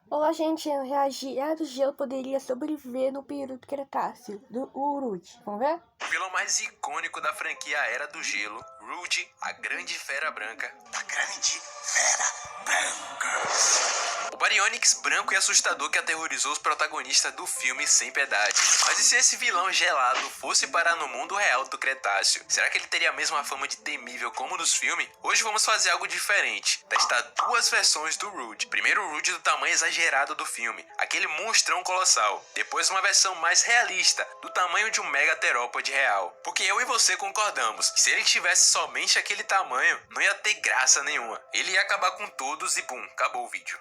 Ou a gente reagir, do gelo poderia sobreviver no período Cretáceo, do Uruk. Vamos ver? O vilão mais icônico da franquia Era do Gelo, Rude, a Grande Fera Branca. A Grande Fera Branca. O Baryonyx branco e assustador que aterrorizou os protagonistas do filme Sem Piedade. Mas e se esse vilão gelado fosse parar no mundo real do Cretáceo? Será que ele teria a mesma fama de temível como nos filmes? Hoje vamos fazer algo diferente, testar duas versões do Rude. Primeiro o Rude do tamanho exagerado do filme, aquele monstrão colossal. Depois uma versão mais realista, do tamanho de um megaterópode real. Porque eu e você concordamos que se ele tivesse somente aquele tamanho, não ia ter graça nenhuma. Ele ia acabar com todos e bum, acabou o vídeo.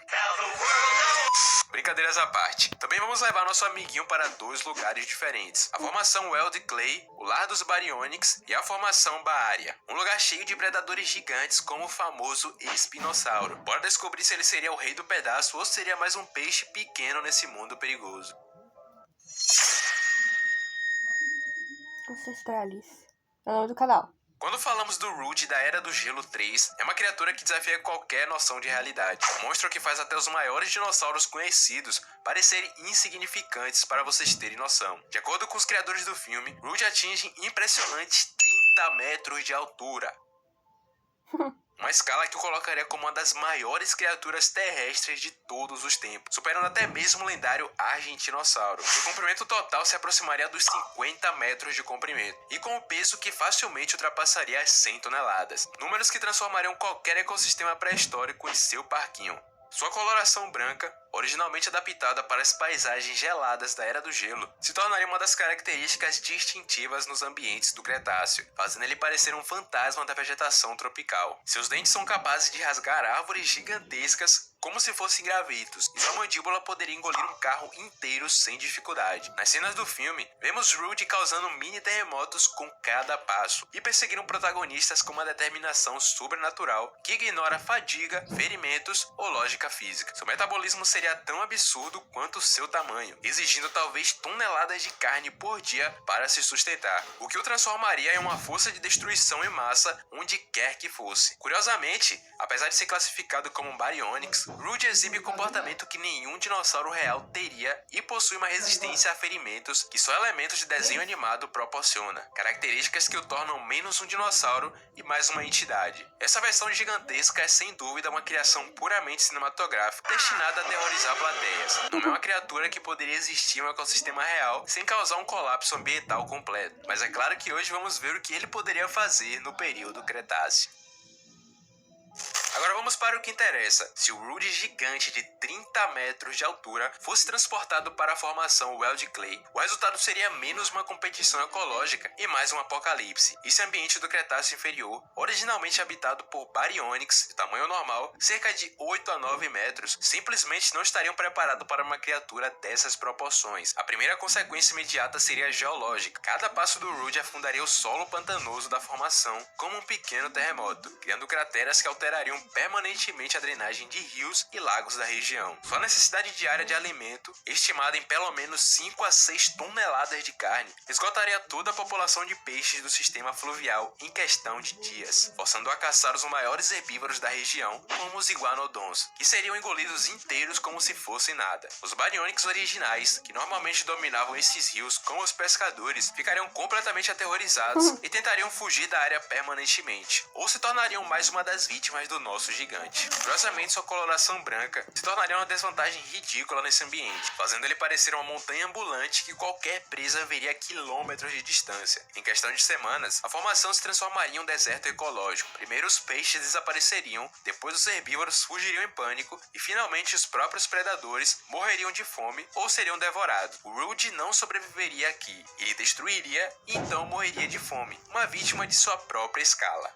Brincadeiras à parte, também vamos levar nosso amiguinho para dois lugares diferentes. A formação Weld Clay, o lar dos Baryonyx, e a formação Baaria, um lugar cheio de predadores gigantes como o famoso espinossauro. Bora descobrir se ele seria o rei do pedaço ou seria mais um peixe pequeno nesse mundo perigoso. Ancestralis. É o nome do canal. Quando falamos do Rude da Era do Gelo 3, é uma criatura que desafia qualquer noção de realidade. Um monstro que faz até os maiores dinossauros conhecidos parecerem insignificantes, para vocês terem noção. De acordo com os criadores do filme, Rude atinge impressionantes 30 metros de altura. Uma escala que o colocaria como uma das maiores criaturas terrestres de todos os tempos, superando até mesmo o lendário Argentinossauro. O comprimento total se aproximaria dos 50 metros de comprimento, e com um peso que facilmente ultrapassaria as 100 toneladas. Números que transformariam qualquer ecossistema pré-histórico em seu parquinho. Sua coloração branca, originalmente adaptada para as paisagens geladas da Era do Gelo, se tornaria uma das características distintivas nos ambientes do Cretáceo, fazendo ele parecer um fantasma da vegetação tropical. Seus dentes são capazes de rasgar árvores gigantescas como se fossem gravetos, e sua mandíbula poderia engolir um carro inteiro sem dificuldade. Nas cenas do filme, vemos Rude causando mini terremotos com cada passo, e perseguindo protagonistas com uma determinação sobrenatural que ignora fadiga, ferimentos ou lógica física. Seu metabolismo seria tão absurdo quanto seu tamanho, exigindo talvez toneladas de carne por dia para se sustentar, o que o transformaria em uma força de destruição em massa onde quer que fosse. Curiosamente, apesar de ser classificado como um Baryonyx, Rude exibe comportamento que nenhum dinossauro real teria e possui uma resistência a ferimentos que só elementos de desenho animado proporciona, características que o tornam menos um dinossauro e mais uma entidade. Essa versão gigantesca é sem dúvida uma criação puramente cinematográfica destinada a aterrorizar plateias. Não é uma criatura que poderia existir em um ecossistema real sem causar um colapso ambiental completo, mas é claro que hoje vamos ver o que ele poderia fazer no período Cretáceo. Agora vamos para o que interessa. Se o Rude gigante de 30 metros de altura fosse transportado para a formação Weld Clay, o resultado seria menos uma competição ecológica e mais um apocalipse. Esse ambiente do Cretáceo inferior, originalmente habitado por Baryonyx de tamanho normal, cerca de 8 a 9 metros, simplesmente não estariam preparados para uma criatura dessas proporções. A primeira consequência imediata seria geológica. Cada passo do Rude afundaria o solo pantanoso da formação como um pequeno terremoto, criando crateras que alterariam permanentemente a drenagem de rios e lagos da região. Sua necessidade diária de alimento, estimada em pelo menos 5 a 6 toneladas de carne, esgotaria toda a população de peixes do sistema fluvial em questão de dias, forçando a caçar os maiores herbívoros da região, como os iguanodons, que seriam engolidos inteiros como se fossem nada. Os Baryonyx originais, que normalmente dominavam esses rios como os pescadores, ficariam completamente aterrorizados e tentariam fugir da área permanentemente, ou se tornariam mais uma das vítimas do nosso gigante. Curiosamente, sua coloração branca se tornaria uma desvantagem ridícula nesse ambiente, fazendo ele parecer uma montanha ambulante que qualquer presa veria a quilômetros de distância. Em questão de semanas, a formação se transformaria em um deserto ecológico. Primeiro os peixes desapareceriam, depois os herbívoros fugiriam em pânico e finalmente os próprios predadores morreriam de fome ou seriam devorados. O Rude não sobreviveria aqui, ele destruiria e então morreria de fome, uma vítima de sua própria escala.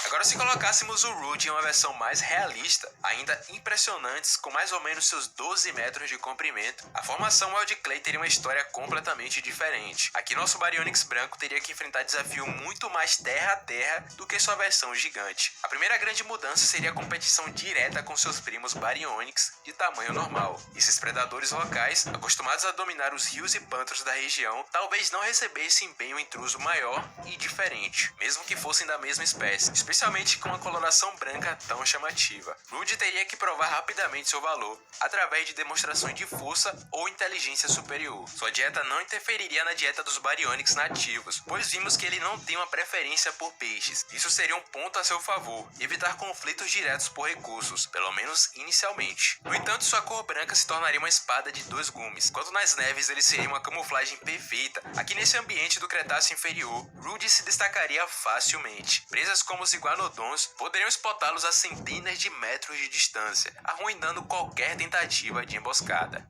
Agora, se colocássemos o Rude em uma versão mais realista, ainda impressionantes, com mais ou menos seus 12 metros de comprimento, a formação Weld Clay teria uma história completamente diferente. Aqui nosso Baryonyx branco teria que enfrentar desafio muito mais terra a terra do que sua versão gigante. A primeira grande mudança seria a competição direta com seus primos Baryonyx de tamanho normal. Esses predadores locais, acostumados a dominar os rios e pântanos da região, talvez não recebessem bem um intruso maior e diferente, mesmo que fossem da mesma espécie, especialmente especialmente com uma coloração branca tão chamativa. Rude teria que provar rapidamente seu valor, através de demonstrações de força ou inteligência superior. Sua dieta não interferiria na dieta dos Baryonyx nativos, pois vimos que ele não tem uma preferência por peixes. Isso seria um ponto a seu favor, evitar conflitos diretos por recursos, pelo menos inicialmente. No entanto, sua cor branca se tornaria uma espada de dois gumes, enquanto nas neves ele seria uma camuflagem perfeita. Aqui nesse ambiente do Cretáceo inferior, Rude se destacaria facilmente. Presas como os iguanodons poderiam spotá-los a centenas de metros de distância, arruinando qualquer tentativa de emboscada.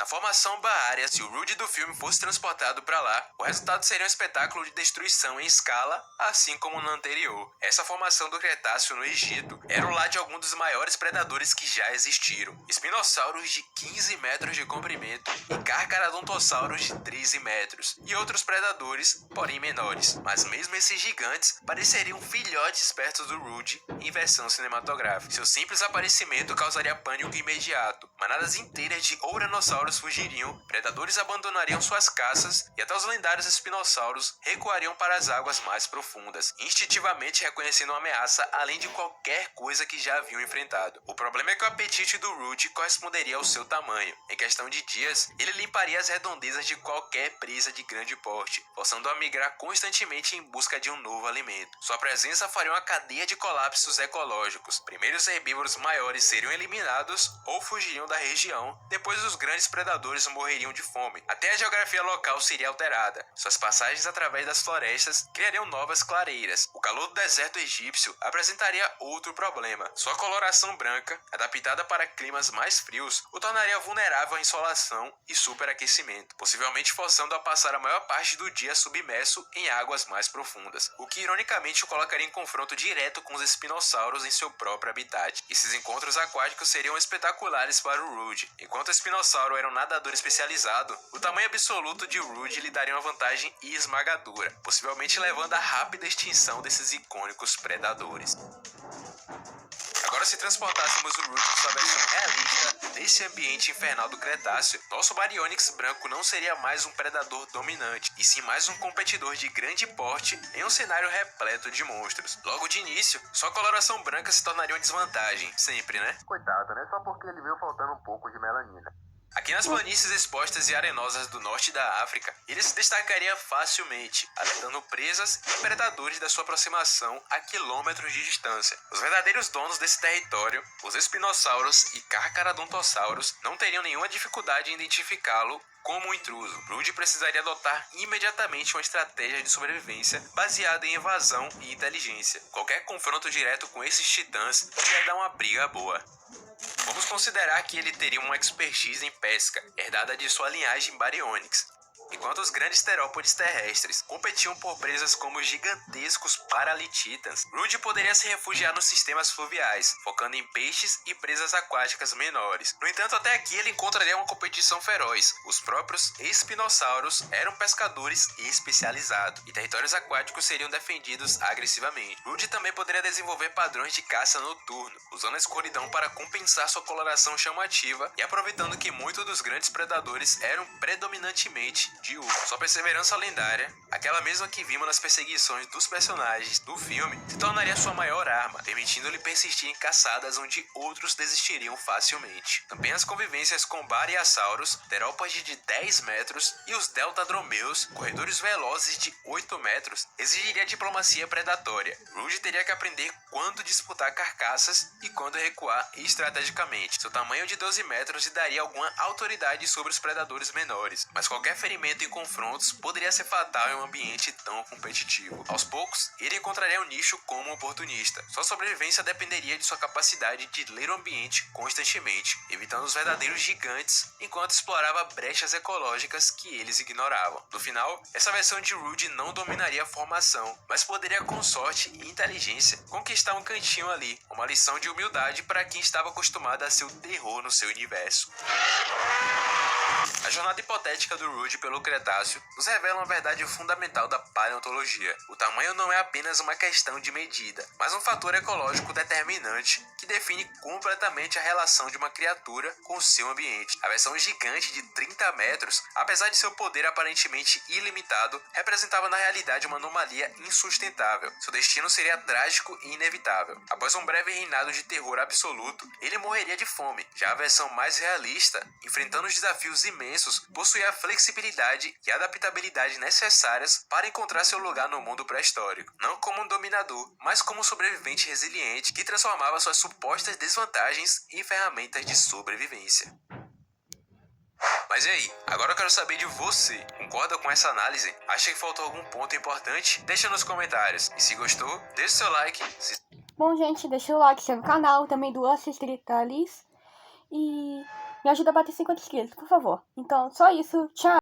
Na formação Baária, se o Rude do filme fosse transportado para lá, o resultado seria um espetáculo de destruição em escala, assim como no anterior. Essa formação do Cretáceo no Egito era o lar de alguns dos maiores predadores que já existiram. Espinossauros de 15 metros de comprimento e Carcharodontossauros de 13 metros, e outros predadores, porém menores. Mas mesmo esses gigantes pareceriam filhotes perto do Rude em versão cinematográfica. Seu simples aparecimento causaria pânico imediato. Manadas inteiras de ouranossauros fugiriam, predadores abandonariam suas caças e até os lendários espinossauros recuariam para as águas mais profundas, instintivamente reconhecendo uma ameaça além de qualquer coisa que já haviam enfrentado. O problema é que o apetite do Rude corresponderia ao seu tamanho. Em questão de dias, ele limparia as redondezas de qualquer presa de grande porte, forçando a migrar constantemente em busca de um novo alimento. Sua presença faria uma cadeia de colapsos ecológicos. Primeiro os herbívoros maiores seriam eliminados ou fugiriam da região, depois os grandes predadores morreriam de fome. Até a geografia local seria alterada. Suas passagens através das florestas criariam novas clareiras. O calor do deserto egípcio apresentaria outro problema. Sua coloração branca, adaptada para climas mais frios, o tornaria vulnerável à insolação e superaquecimento, possivelmente forçando a passar a maior parte do dia submerso em águas mais profundas, o que ironicamente o colocaria em confronto direto com os espinossauros em seu próprio habitat. Esses encontros aquáticos seriam espetaculares para o Rude. Enquanto o espinossauro era um nadador especializado, o tamanho absoluto de Rude lhe daria uma vantagem esmagadora, possivelmente levando à rápida extinção desses icônicos predadores. Agora, se transportássemos o Rude em sua versão realista nesse ambiente infernal do Cretáceo, nosso Baryonyx branco não seria mais um predador dominante, e sim mais um competidor de grande porte em um cenário repleto de monstros. Logo de início, sua coloração branca se tornaria uma desvantagem, sempre, né? Coitado, né? Só porque ele veio faltando um pouco de melanina. Aqui nas planícies expostas e arenosas do norte da África, ele se destacaria facilmente, alertando presas e predadores da sua aproximação a quilômetros de distância. Os verdadeiros donos desse território, os espinossauros e Carcharodontossauros, não teriam nenhuma dificuldade em identificá-lo como um intruso. Rude precisaria adotar imediatamente uma estratégia de sobrevivência baseada em evasão e inteligência. Qualquer confronto direto com esses titãs ia dar uma briga boa. Vamos considerar que ele teria uma expertise em pesca, herdada de sua linhagem Baryonyx. Enquanto os grandes terópodes terrestres competiam por presas como os gigantescos Paralititans, Rude poderia se refugiar nos sistemas fluviais, focando em peixes e presas aquáticas menores. No entanto, até aqui ele encontraria uma competição feroz. Os próprios espinossauros eram pescadores especializados, e territórios aquáticos seriam defendidos agressivamente. Rude também poderia desenvolver padrões de caça noturno, usando a escuridão para compensar sua coloração chamativa e aproveitando que muitos dos grandes predadores eram predominantemente diurnos. Sua perseverança lendária, aquela mesma que vimos nas perseguições dos personagens do filme, se tornaria sua maior arma, permitindo-lhe persistir em caçadas onde outros desistiriam facilmente. Também as convivências com Baryasauros, terópodes de 10 metros, e os deltadromeus, corredores velozes de 8 metros, exigiria diplomacia predatória. Rude teria que aprender quando disputar carcaças e quando recuar estrategicamente. Seu tamanho de 12 metros lhe daria alguma autoridade sobre os predadores menores, mas qualquer ferimento em confrontos poderia ser fatal em um ambiente tão competitivo. Aos poucos, ele encontraria um nicho como oportunista. Sua sobrevivência dependeria de sua capacidade de ler o ambiente constantemente, evitando os verdadeiros gigantes enquanto explorava brechas ecológicas que eles ignoravam. No final, essa versão de Rude não dominaria a formação, mas poderia com sorte e inteligência conquistar um cantinho ali, uma lição de humildade para quem estava acostumado a ser o terror no seu universo. A jornada hipotética do Rude pelo Cretáceo nos revela uma verdade fundamental da paleontologia. O tamanho não é apenas uma questão de medida, mas um fator ecológico determinante que define completamente a relação de uma criatura com o seu ambiente. A versão gigante de 30 metros, apesar de seu poder aparentemente ilimitado, representava na realidade uma anomalia insustentável. Seu destino seria trágico e inevitável. Após um breve reinado de terror absoluto, ele morreria de fome. Já a versão mais realista, enfrentando os desafios imensos, possuía a flexibilidade e adaptabilidade necessárias para encontrar seu lugar no mundo pré-histórico. Não como um dominador, mas como um sobrevivente resiliente que transformava suas supostas desvantagens em ferramentas de sobrevivência. Mas e aí? Agora eu quero saber de você. Concorda com essa análise? Acha que faltou algum ponto importante? Deixa nos comentários. E se gostou, deixa seu like. Bom, gente, deixa o like no canal, também do Ancestrais e me ajuda a bater 50 inscritos, por favor. Então, só isso. Tchau!